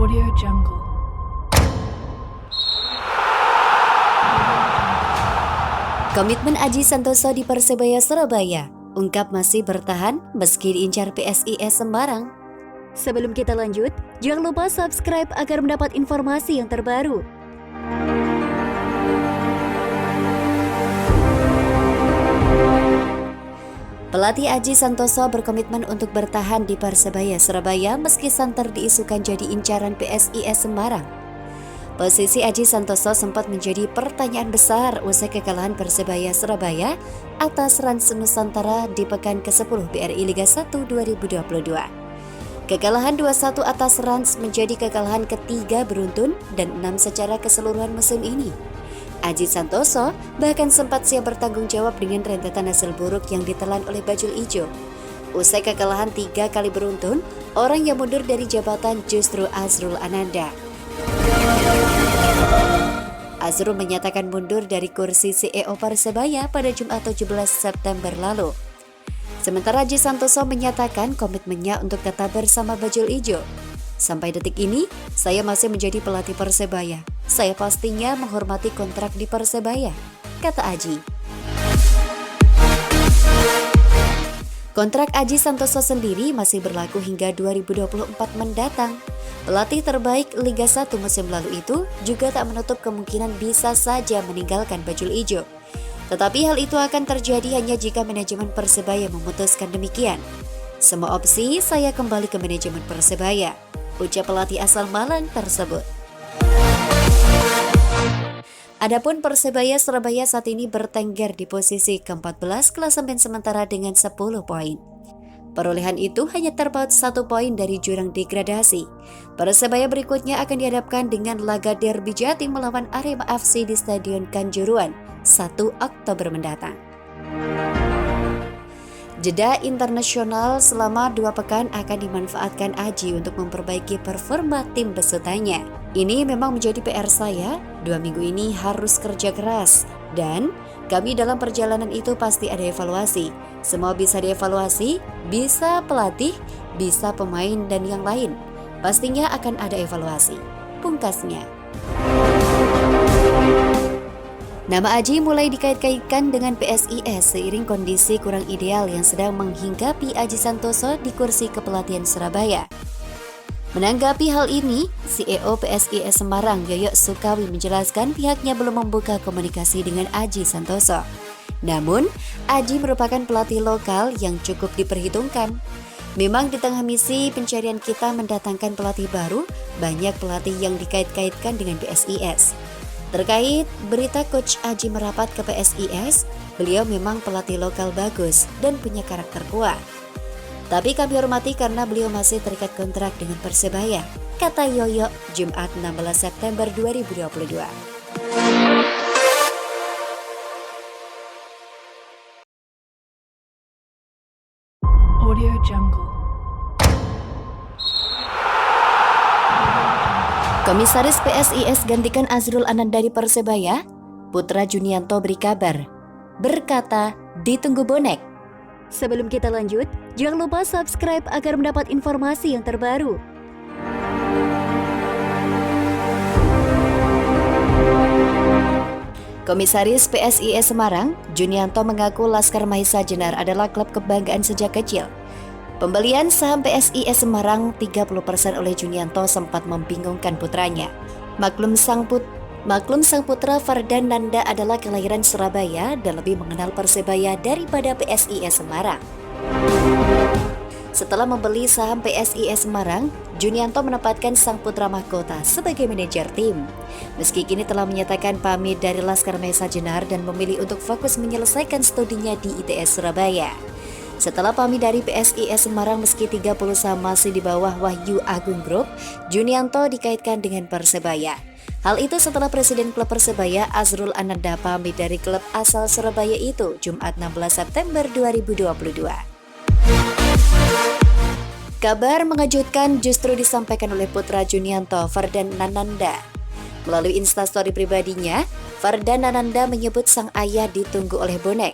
Audio Jungle. Komitmen Aji Santoso di Persebaya Surabaya ungkap masih bertahan meski diincar PSIS Semarang. Sebelum kita lanjut, jangan lupa subscribe agar mendapat informasi yang terbaru. Pelatih Aji Santoso berkomitmen untuk bertahan di Persebaya Surabaya meski santer diisukan jadi incaran PSIS Semarang. Posisi Aji Santoso sempat menjadi pertanyaan besar usai kekalahan Persebaya Surabaya atas Rans Nusantara di pekan ke-10 BRI Liga 1 2022. Kekalahan 2-1 atas Rans menjadi kekalahan ketiga beruntun dan 6 secara keseluruhan musim ini. Aji Santoso bahkan sempat siap bertanggung jawab dengan rentetan hasil buruk yang ditelan oleh Bajul Ijo. Usai kekalahan 3 kali beruntun, orang yang mundur dari jabatan justru Azrul Ananda. Azrul menyatakan mundur dari kursi CEO Persebaya pada Jumat 17 September lalu. Sementara Aji Santoso menyatakan komitmennya untuk tetap bersama Bajul Ijo. Sampai detik ini, saya masih menjadi pelatih Persebaya. Saya pastinya menghormati kontrak di Persebaya, kata Aji. Kontrak Aji Santoso sendiri masih berlaku hingga 2024 mendatang. Pelatih terbaik Liga 1 musim lalu itu juga tak menutup kemungkinan bisa saja meninggalkan Bajul Ijo. Tetapi hal itu akan terjadi hanya jika manajemen Persebaya memutuskan demikian. Semua opsi saya kembali ke manajemen Persebaya, ucap pelatih asal Malang tersebut. Adapun Persebaya Surabaya saat ini bertengger di posisi ke-14 klasemen sementara dengan 10 poin. Perolehan itu hanya terpaut 1 poin dari jurang degradasi. Persebaya berikutnya akan dihadapkan dengan laga derby Jatim melawan Arema FC di Stadion Kanjuruhan 1 Oktober mendatang. Jeda internasional selama 2 pekan akan dimanfaatkan Aji untuk memperbaiki performa tim besutannya. Ini memang menjadi PR saya, 2 minggu ini harus kerja keras. Dan kami dalam perjalanan itu pasti ada evaluasi. Semua bisa dievaluasi, bisa pelatih, bisa pemain dan yang lain. Pastinya akan ada evaluasi, pungkasnya. Nama Aji mulai dikait-kaitkan dengan PSIS seiring kondisi kurang ideal yang sedang menghinggapi Aji Santoso di kursi kepelatihan Surabaya. Menanggapi hal ini, CEO PSIS Semarang Yoyo Sukawi menjelaskan pihaknya belum membuka komunikasi dengan Aji Santoso. Namun, Aji merupakan pelatih lokal yang cukup diperhitungkan. Memang di tengah misi pencarian kita mendatangkan pelatih baru, banyak pelatih yang dikait-kaitkan dengan PSIS. Terkait berita Coach Aji merapat ke PSIS, beliau memang pelatih lokal bagus dan punya karakter kuat. Tapi kami hormati karena beliau masih terikat kontrak dengan Persebaya, kata Yoyo Jumat 16 September 2022. Audio Jungle. Komisaris PSIS gantikan Azrul Ananda di Persebaya, Putra Junianto beri kabar, berkata ditunggu bonek. Sebelum kita lanjut, jangan lupa subscribe agar mendapat informasi yang terbaru. Komisaris PSIS Semarang, Junianto mengaku Laskar Mahesa Jenar adalah klub kebanggaan sejak kecil. Pembelian saham PSIS Semarang 30% oleh Junianto sempat membingungkan putranya. Maklum sang putra Fardan Nanda adalah kelahiran Surabaya dan lebih mengenal Persebaya daripada PSIS Semarang. Setelah membeli saham PSIS Semarang, Junianto menempatkan sang putra mahkota sebagai manajer tim. Meski kini telah menyatakan pamit dari Laskar Mahesa Jenar dan memilih untuk fokus menyelesaikan studinya di ITS Surabaya. Setelah pamit dari PSIS Semarang meski 30 saham masih di bawah Wahyu Agung Group, Junianto dikaitkan dengan Persebaya. Hal itu setelah Presiden klub Persebaya Azrul Ananda pamit dari klub asal Surabaya itu Jumat 16 September 2022. Kabar mengejutkan justru disampaikan oleh putra Junianto, Fardan Nananda. Melalui instastory pribadinya, Fardan Nananda menyebut sang ayah ditunggu oleh bonek.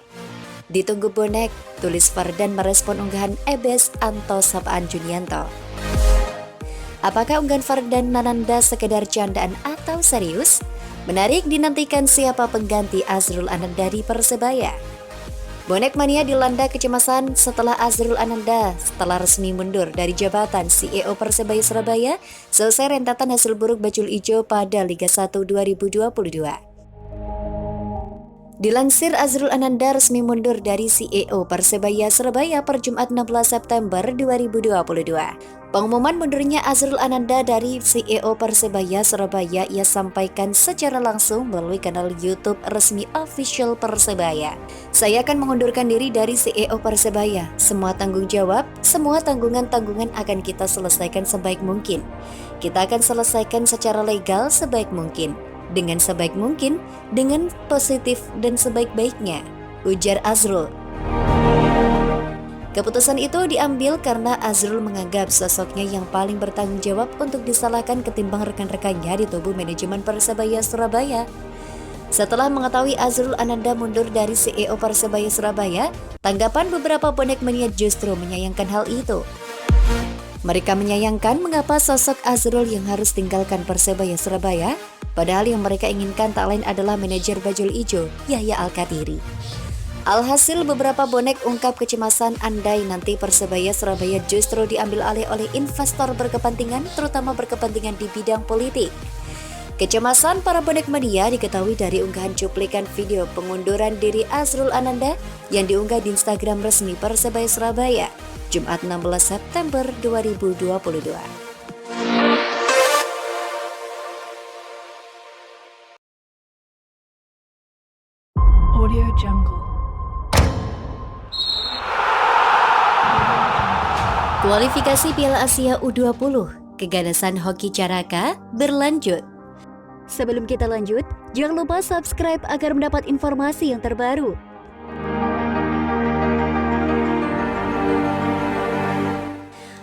Ditunggu bonek, tulis Fardan merespon unggahan Ebes Anto sapaan Junianto. Apakah unggahan Ferdinand sekedar candaan atau serius? Menarik dinantikan siapa pengganti Azrul Ananda di Persebaya. Bonek mania dilanda kecemasan setelah Azrul Ananda setelah resmi mundur dari jabatan CEO Persebaya Surabaya selesai rentetan hasil buruk bajul ijo pada Liga 1 2022. Dilansir, Azrul Ananda resmi mundur dari CEO Persebaya Surabaya per Jumat 16 September 2022. Pengumuman mundurnya Azrul Ananda dari CEO Persebaya Surabaya ia sampaikan secara langsung melalui kanal YouTube resmi official Persebaya. Saya akan mengundurkan diri dari CEO Persebaya. Semua tanggung jawab, semua tanggungan-tanggungan akan kita selesaikan sebaik mungkin. Kita akan selesaikan secara legal sebaik mungkin. Dengan sebaik mungkin, dengan positif dan sebaik-baiknya, ujar Azrul. Keputusan itu diambil karena Azrul menganggap sosoknya yang paling bertanggung jawab untuk disalahkan ketimbang rekan-rekannya di tubuh manajemen Persebaya Surabaya. Setelah mengetahui Azrul Ananda mundur dari CEO Persebaya Surabaya, tanggapan beberapa bonek mania justru menyayangkan hal itu. Mereka menyayangkan mengapa sosok Azrul yang harus tinggalkan Persebaya Surabaya, padahal yang mereka inginkan tak lain adalah manajer bajul ijo, Yahya Al-Kathiri. Alhasil beberapa bonek ungkap kecemasan andai nanti Persebaya Surabaya justru diambil alih oleh investor berkepentingan, terutama berkepentingan di bidang politik. Kecemasan para bonek mania diketahui dari unggahan cuplikan video pengunduran diri Azrul Ananda yang diunggah di Instagram resmi Persebaya Surabaya, Jumat 16 September 2022. Audio Jungle. Kualifikasi Piala Asia U20, keganasan Hoki Caraka berlanjut. Sebelum kita lanjut, jangan lupa subscribe agar mendapat informasi yang terbaru.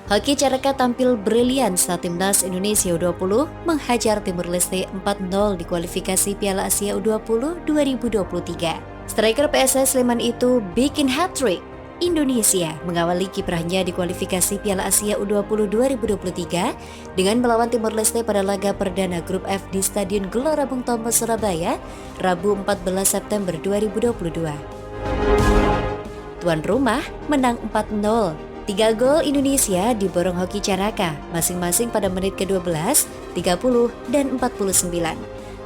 Hoki Caraka tampil brilian saat timnas Indonesia U20 menghajar Timur Leste 4-0 di kualifikasi Piala Asia U20 2023. Striker PSS Sleman itu bikin hat-trick. Indonesia mengawali kiprahnya di kualifikasi Piala Asia U20 2023 dengan melawan Timor Leste pada laga perdana Grup F di Stadion Gelora Bung Tomo, Surabaya, Rabu 14 September 2022. Tuan rumah menang 4-0. 3 gol Indonesia diborong Hoki Caraka, masing-masing pada menit ke-12, 30, dan 49.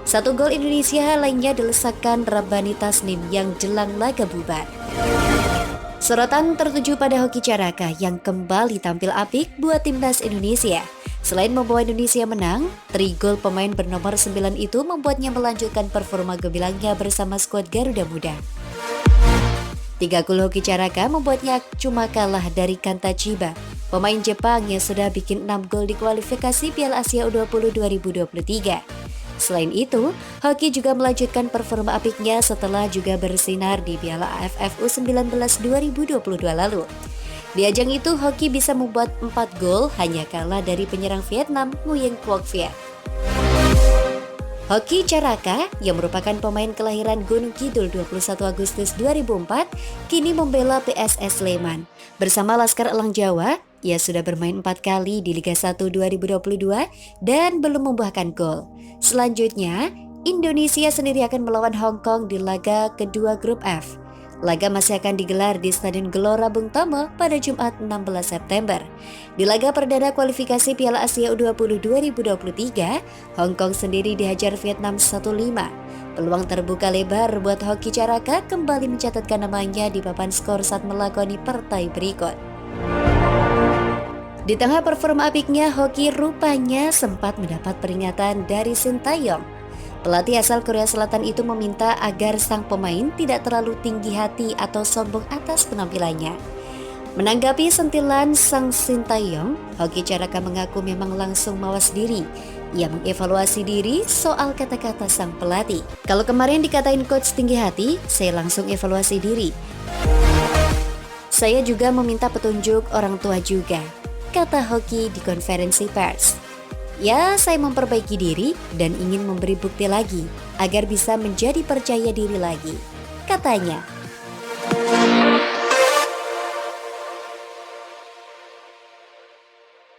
1 gol Indonesia lainnya dilesakkan Rabbani Tasnim yang jelang laga bubar. Sorotan tertuju pada Hoki Caraka yang kembali tampil apik buat timnas Indonesia. Selain membawa Indonesia menang, 3 gol pemain bernomor 9 itu membuatnya melanjutkan performa gemilangnya bersama skuad Garuda Muda. 3 gol Hoki Caraka membuatnya cuma kalah dari Kanta Chiba, pemain Jepang yang sudah bikin 6 gol di kualifikasi Piala Asia U20 2023. Selain itu, Hoki juga melanjutkan performa apiknya setelah juga bersinar di Piala AFF U19 2022 lalu. Di ajang itu, Hoki bisa membuat 4 gol hanya kalah dari penyerang Vietnam Nguyen Quoc Viet. Hoki Caraka, yang merupakan pemain kelahiran Gunung Kidul 21 Agustus 2004, kini membela PSS Sleman. Bersama Laskar Elang Jawa, ia sudah bermain 4 kali di Liga 1 2022 dan belum membuahkan gol. Selanjutnya, Indonesia sendiri akan melawan Hong Kong di laga kedua Grup F. Laga masih akan digelar di Stadion Gelora Bung Tomo pada Jumat 16 September. Di laga perdana kualifikasi Piala Asia U20 2023, Hong Kong sendiri dihajar Vietnam 1-5. Peluang terbuka lebar buat Hoki Caraka kembali mencatatkan namanya di papan skor saat melakoni partai berikut. Di tengah performa apiknya, Hoki rupanya sempat mendapat peringatan dari Sintayong. Pelatih asal Korea Selatan itu meminta agar sang pemain tidak terlalu tinggi hati atau sombong atas penampilannya. Menanggapi sentilan sang Sintayong, Hoki Caraka mengaku memang langsung mawas diri. Ia mengevaluasi diri soal kata-kata sang pelatih. Kalau kemarin dikatain coach tinggi hati, saya langsung evaluasi diri. Saya juga meminta petunjuk orang tua juga, kata Hoki di konferensi pers. Ya, saya memperbaiki diri dan ingin memberi bukti lagi agar bisa menjadi percaya diri lagi, katanya.